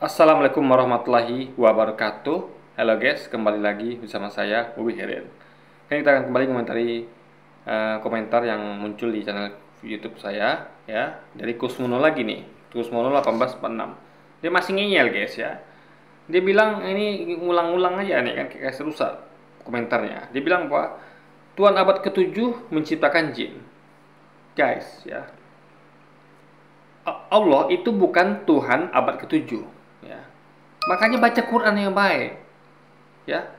Assalamualaikum warahmatullahi wabarakatuh. Halo guys, kembali lagi bersama saya Uwi Heren. Kali kita akan kembali komentari komentar yang muncul di channel YouTube saya ya, dari Kusmono lagi nih. Kusmono 1846. Dia masih ngeyel guys ya. Dia bilang ini ngulang-ulang aja nih kan, kayak rusak komentarnya. Dia bilang bahwa Tuhan abad ke-7 menciptakan jin. Guys ya, Allah itu bukan Tuhan abad ke-7 ya. Makanya baca Quran yang baik ya.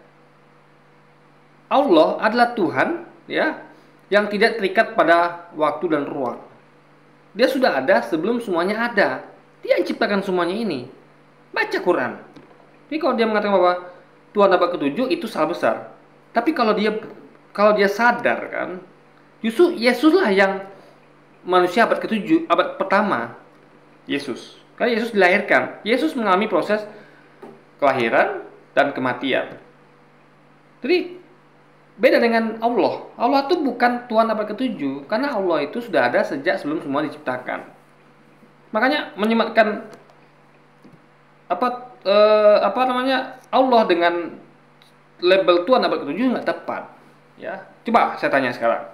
Allah adalah Tuhan ya, yang tidak terikat pada waktu dan ruang. Dia sudah ada sebelum semuanya ada. Dia yang ciptakan semuanya ini. Baca Quran. Jadi kalau dia mengatakan bahwa Tuhan abad ke-7 itu salah besar. Tapi kalau dia sadar kan, justru Yesuslah yang manusia abad ke-7, abad pertama. Yesus. Karena Yesus dilahirkan. Yesus mengalami proses kelahiran dan kematian. Jadi beda dengan Allah. Allah itu bukan Tuhan abad ke-7, karena Allah itu sudah ada sejak sebelum semua diciptakan. Makanya menyematkan apa namanya Allah dengan label Tuhan abad ke-7 nggak tepat. Ya, coba saya tanya sekarang.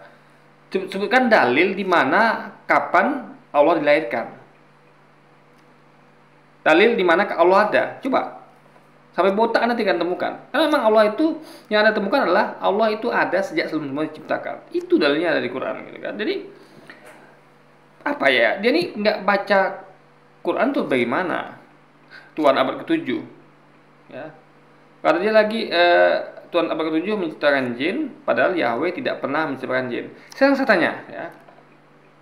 Sebutkan dalil di mana kapan Allah dilahirkan. Dalil di mana Allah ada. Coba. Sampai botak Anda tidak temukan. Karena memang Allah itu yang Anda temukan adalah Allah itu ada sejak sebelum semua diciptakan. Itu dalilnya ada di Quran gitu kan. Jadi apa ya? Dia ini nggak baca Quran tuh bagaimana? Tuhan abad ke-7 ya. Kata dia lagi Tuhan abad ke-7 menciptakan jin, padahal Yahweh tidak pernah menciptakan jin. Sekarang saya tanya ya.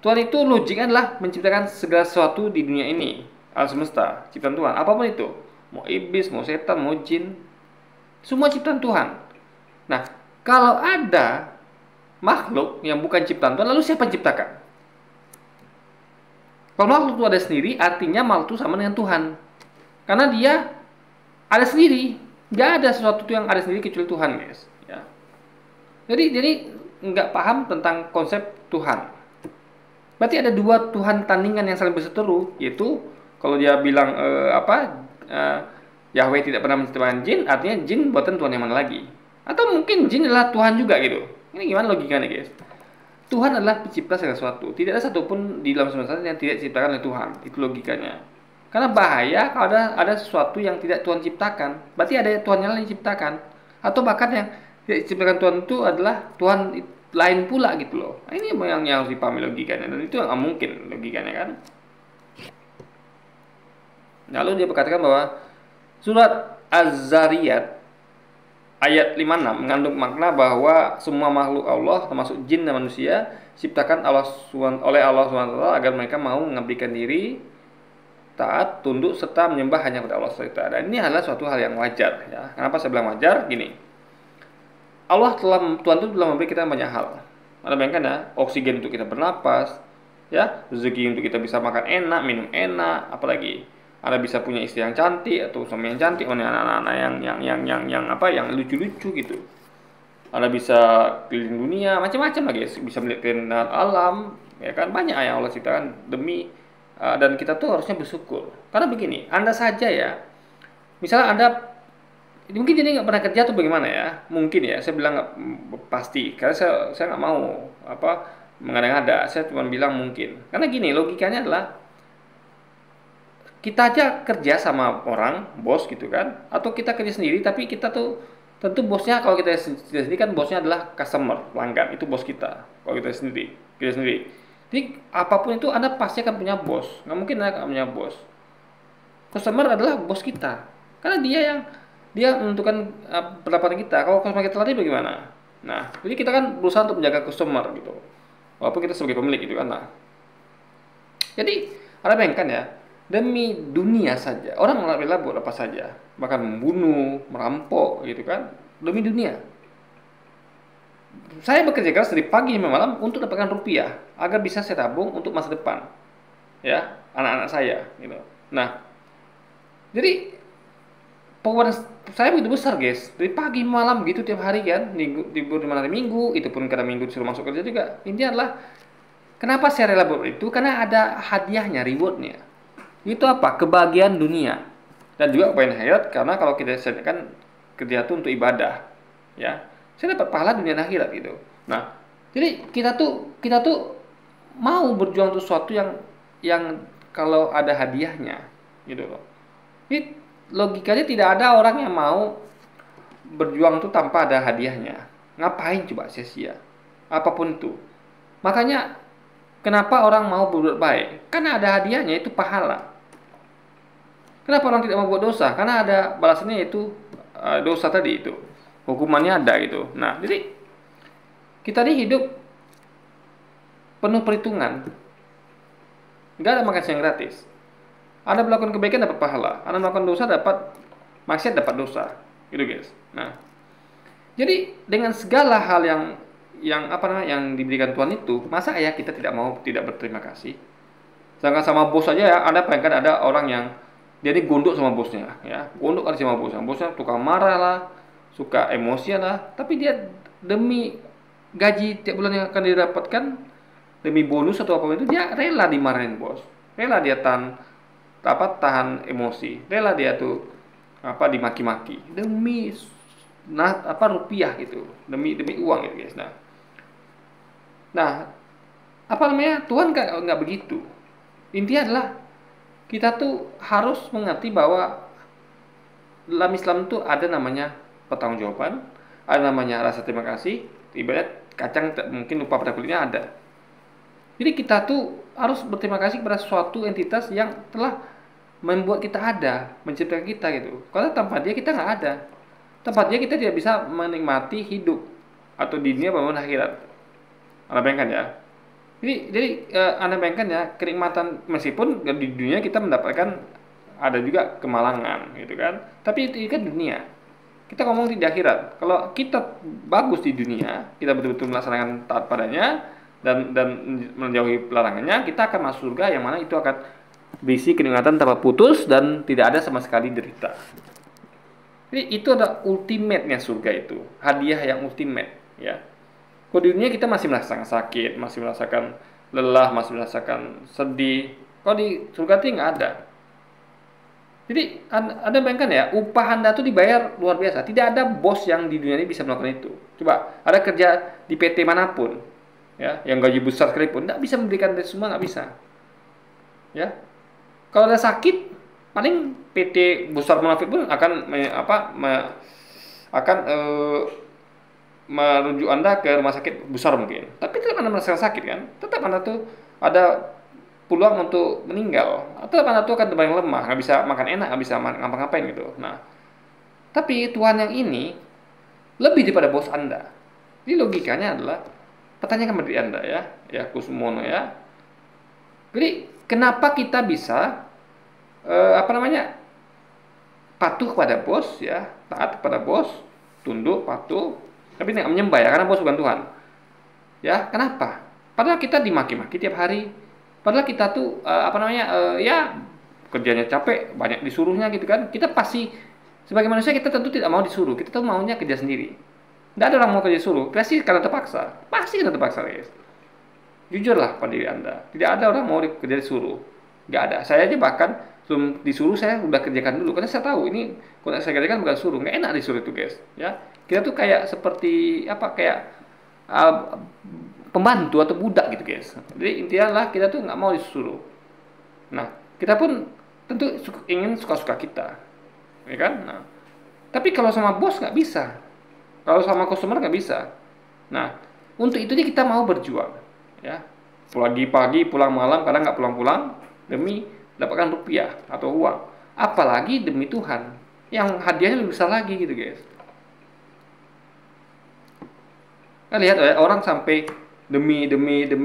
Tuhan itu logiknya adalah menciptakan segala sesuatu di dunia ini, alam semesta, ciptaan Tuhan, apapun itu. Mau iblis, mau setan, mau jin, semua ciptaan Tuhan. Nah, kalau ada makhluk yang bukan ciptaan Tuhan, lalu siapa yang ciptakan? Kalau makhluk itu ada sendiri, artinya makhluk itu sama dengan Tuhan. Karena dia ada sendiri. Nggak ada sesuatu yang ada sendiri kecuali Tuhan, guys. Ya. Jadi nggak paham tentang konsep Tuhan. Berarti ada dua Tuhan tandingan yang saling berseteru, yaitu kalau dia bilang Yahweh tidak pernah menciptakan jin, artinya jin buatan Tuhan yang mana lagi? Atau mungkin jin adalah Tuhan juga gitu. Ini gimana logikanya guys? Tuhan adalah pencipta segala sesuatu. Tidak ada satupun di dalam semesta yang tidak diciptakan oleh Tuhan. Itu logikanya. Karena bahaya kalau ada sesuatu yang tidak Tuhan ciptakan. Berarti ada Tuhan yang lain ciptakan. Atau bahkan yang tidak diciptakan Tuhan itu adalah Tuhan lain pula gitu loh. Nah, ini yang harus dipahami logikanya. Dan itu nggak mungkin logikanya kan. Lalu dia berkatakan bahwa surat Az-Zariyat ayat 56 mengandung makna bahwa semua makhluk Allah termasuk jin dan manusia diciptakan oleh Allah SWT agar mereka mau mengabdikan diri, taat, tunduk serta menyembah hanya kepada Allah SWT. Dan ini adalah suatu hal yang wajar ya. Kenapa saya bilang wajar? Gini. Tuhan itu telah memberi kita banyak hal. Anda bayangkan ya, oksigen untuk kita bernapas, ya, rezeki untuk kita bisa makan enak, minum enak, apalagi Anda bisa punya istri yang cantik atau suami yang cantik, anak-anak yang lucu-lucu gitu. Anda bisa keliling dunia, macam-macam lagi, bisa melihat keindahan alam, ya kan, banyak yang Allah ciptakan demi dan kita tuh harusnya bersyukur. Karena begini, Anda saja ya, misalnya Anda mungkin jadi nggak pernah kerja atau bagaimana ya, mungkin ya, saya bilang nggak pasti, karena saya nggak mau mengada-ngada, saya cuma bilang mungkin. Karena gini, logikanya adalah kita aja kerja sama orang, bos gitu kan, atau kita kerja sendiri, tapi kita tuh tentu bosnya, kalau kita sendiri kan bosnya adalah customer, pelanggan, itu bos kita. Kalau kita sendiri, kerja sendiri. Jadi apapun itu Anda pasti akan punya bos, nggak mungkin Anda nggak punya bos. Customer adalah bos kita, karena dia menentukan pendapatan kita. Kalau customer kita lari bagaimana? Nah, jadi kita kan berusaha untuk menjaga customer gitu, walaupun kita sebagai pemilik gitu kan. Nah, jadi Anda bayangkan ya, demi dunia saja orang rela buat apa saja, bahkan membunuh, merampok gitu kan, demi dunia. Saya bekerja keras dari pagi sampai malam untuk dapatkan rupiah agar bisa saya tabung untuk masa depan, ya, anak-anak saya gitu. Nah, jadi pengeluaran saya begitu besar guys, dari pagi malam gitu tiap hari kan, libur di mana hari Minggu, itu pun kadang Minggu disuruh masuk kerja juga. Intinya adalah kenapa saya rela buat itu, karena ada hadiahnya, rewardnya. Itu apa? Kebahagiaan dunia. Dan juga poin akhirat, karena kalau kita sediakan kerja itu untuk ibadah, ya, saya dapat pahala dunia dan akhirat gitu. Nah, jadi kita tuh mau berjuang untuk sesuatu yang kalau ada hadiahnya, gitu loh. Ini logikanya tidak ada orang yang mau berjuang itu tanpa ada hadiahnya. Ngapain coba sia-sia? Apapun itu. Makanya kenapa orang mau berbuat baik? Karena ada hadiahnya, itu pahala. Kenapa orang tidak mau buat dosa? Karena ada balasannya, yaitu dosa tadi itu. Hukumannya ada gitu. Nah, jadi kita ini hidup penuh perhitungan. Nggak ada makan siang gratis. Anda melakukan kebaikan dapat pahala. Anda melakukan dosa dapat maksiat, dapat dosa. Gitu guys. Nah, jadi dengan segala hal yang apa namanya yang diberikan Tuhan itu, masa ya kita tidak berterima kasih? Sedangkan sama bos aja ya, Anda bayangkan ada orang yang dia ini gondok sama bosnya, ya, gondok kali sama bosnya. Bosnya tukang marah lah, suka emosian lah, tapi dia demi gaji tiap bulan yang akan didapatkan, demi bonus atau apa itu, dia rela dimarahin bos, rela dia tahan emosi, rela dia tuh apa dimaki-maki demi rupiah gitu, demi uang gitu guys. Nah apa namanya, Tuhan nggak begitu. Intinya adalah kita tuh harus mengerti bahwa dalam Islam itu ada namanya pertanggungjawaban, ada namanya rasa terima kasih. Ibarat kacang mungkin lupa pada kulitnya ada. Jadi kita tuh harus berterima kasih kepada suatu entitas yang telah membuat kita ada, menciptakan kita gitu. Karena tanpa dia kita nggak ada. Tanpa dia kita tidak bisa menikmati hidup atau di dunia maupun akhirat. Anda bayangkan ya. Jadi Anda bayangkan ya, kenikmatan meskipun di dunia kita mendapatkan ada juga kemalangan gitu kan. Tapi itu kan dunia. Kita ngomong di akhirat. Kalau kita bagus di dunia, kita betul-betul melaksanakan taat padanya dan menjauhi larangannya, kita akan masuk surga yang mana itu akan berisi kenikmatan tanpa putus dan tidak ada sama sekali derita. Jadi itu adalah ultimate-nya surga itu, hadiah yang ultimate ya. Kalau di dunia kita masih merasakan sakit, masih merasakan lelah, masih merasakan sedih. Kalau di surga itu nggak ada. Jadi Anda bayangkan ya, upah Anda tuh dibayar luar biasa. Tidak ada bos yang di dunia ini bisa melakukan itu. Coba, ada kerja di PT manapun, ya, yang gaji besar sekalipun, nggak bisa memberikan itu semua, nggak bisa. Ya, kalau ada sakit, paling PT besar munafik pun akan merujuk Anda ke rumah sakit besar mungkin. Tapi tetap Anda merasakan sakit kan? Tetap Anda tuh ada peluang untuk meninggal, atau Anda tuh akan terbayang lemah, nggak bisa makan enak, nggak bisa ngapa-ngapain gitu. Nah, tapi Tuhan yang ini lebih daripada bos Anda. Jadi logikanya adalah, pertanyaan kepada diri Anda ya Kusumono ya. Jadi kenapa kita bisa patuh kepada bos ya, taat kepada bos, tunduk, patuh, tapi tidak menyembah ya, karena bos bukan Tuhan. Ya, kenapa? Padahal kita dimaki-maki tiap hari. Padahal kita tuh ya kerjanya capek, banyak disuruhnya gitu kan. Kita pasti sebagai manusia kita tentu tidak mau disuruh. Kita tuh maunya kerja sendiri. Tidak ada orang mau kerja disuruh. Pasti karena terpaksa. Pasti karena terpaksa, guys. Jujurlah pada diri Anda. Tidak ada orang mau kerja disuruh. Nggak ada. Saya aja bahkan sebelum disuruh saya udah kerjakan dulu, karena saya tahu ini kalau saya kerjakan bukan suruh. Nggak enak disuruh itu, guys. Ya, kita tuh kayak seperti pembantu atau budak gitu guys. Jadi intinya lah kita tuh nggak mau disuruh. Nah, kita pun tentu ingin suka-suka kita, ya kan? Nah, tapi kalau sama bos nggak bisa, kalau sama customer nggak bisa. Nah, untuk itu kita mau berjuang, ya. Pagi pulang malam, kadang nggak pulang-pulang demi dapatkan rupiah atau uang. Apalagi demi Tuhan, yang hadiahnya lebih besar lagi gitu guys. Kan lihat ya, orang sampai demi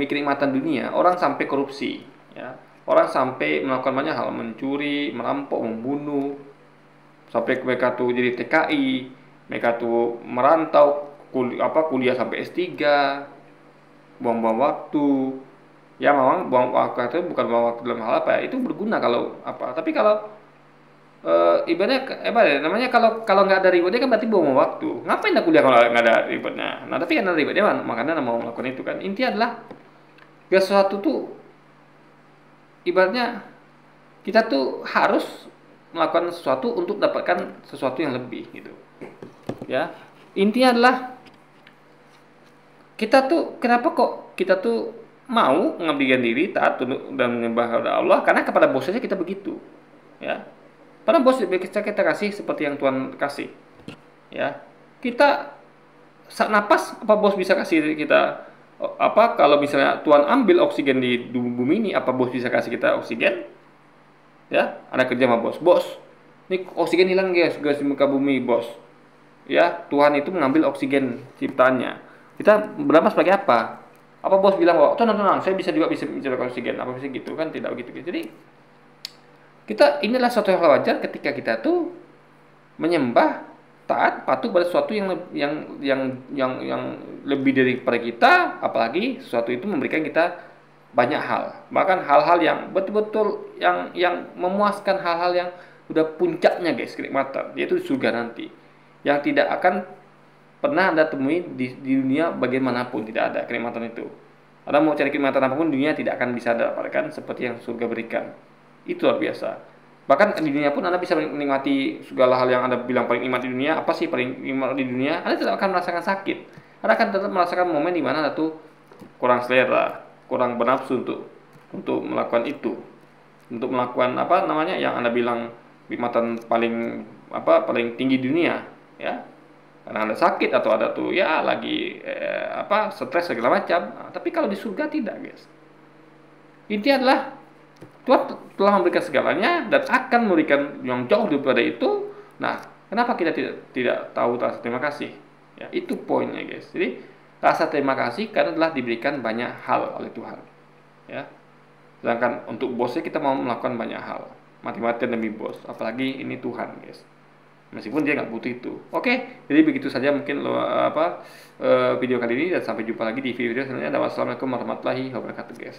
kenikmatan dunia, orang sampai korupsi, ya. Orang sampai melakukan banyak hal, mencuri, merampok, membunuh, sampai mereka tuh jadi TKI, mereka tuh merantau, kuliah sampai S3, buang-buang waktu. Ya memang buang waktu itu bukan buang waktu dalam hal apa ya, itu berguna kalau apa. Tapi kalau ibaratnya namanya kalau nggak ada rewardnya kan berarti buang waktu. Ngapain aku kuliah kalau nggak ada rewardnya? Nah tapi kan ada rewardnya, makanya mau melakukan itu kan. Intinya adalah sesuatu tuh ibaratnya kita tuh harus melakukan sesuatu untuk dapatkan sesuatu yang lebih gitu. Ya. Intinya adalah kita tuh kenapa kok kita tuh mau mengabdikan diri, taat tunduk dan menyembah kepada Allah karena kepada bos saja kita begitu. Ya. Karena bos kita kasih seperti yang Tuhan kasih. Ya. Kita saat napas apa bos bisa kasih kita apa kalau misalnya Tuhan ambil oksigen di bumi ini apa bos bisa kasih kita oksigen? Ya, ada kerja sama bos. Bos, ini oksigen hilang guys, gas di muka bumi, bos. Ya, Tuhan itu mengambil oksigen ciptaannya. Kita bernapas sebagai apa? Apa bos bilang, "Oh, tenang, saya bisa menciptakan oksigen." Apa bisa gitu kan? Tidak begitu. Jadi kita inilah suatu hal wajar ketika kita tuh menyembah, taat, patuh pada sesuatu yang lebih daripada kita, apalagi sesuatu itu memberikan kita banyak hal, bahkan hal-hal yang betul-betul yang memuaskan, hal-hal yang udah puncaknya guys, kenikmatan, yaitu surga nanti, yang tidak akan pernah Anda temui di dunia bagaimanapun, tidak ada kenikmatan itu. Anda mau cari kenikmatan apapun dunia tidak akan bisa dapatkan seperti yang surga berikan. Itu luar biasa. Bahkan di dunia pun Anda bisa menikmati segala hal yang Anda bilang paling nikmat di dunia. Apa sih paling nikmat di dunia? Anda tidak akan merasakan sakit. Anda akan tetap merasakan momen di mana Anda tuh kurang selera, kurang bernafsu untuk melakukan itu. Untuk melakukan apa namanya yang Anda bilang nikmatan paling tinggi di dunia, ya. Karena Anda sakit atau ada tuh ya lagi stres segala macam. Nah, tapi kalau di surga tidak, guys. Intinya adalah Tuhan telah memberikan segalanya dan akan memberikan yang jauh daripada itu. Nah, kenapa kita tidak tahu rasa terima kasih? Ya, itu poinnya, guys. Jadi, rasa terima kasih karena telah diberikan banyak hal oleh Tuhan. Ya. Sedangkan untuk bosnya kita mau melakukan banyak hal. Mati-matian demi bos, apalagi ini Tuhan, guys. Meskipun dia nggak butuh itu. Oke, jadi begitu saja mungkin video kali ini dan sampai jumpa lagi di video selanjutnya. Wassalamualaikum warahmatullahi wabarakatuh, guys.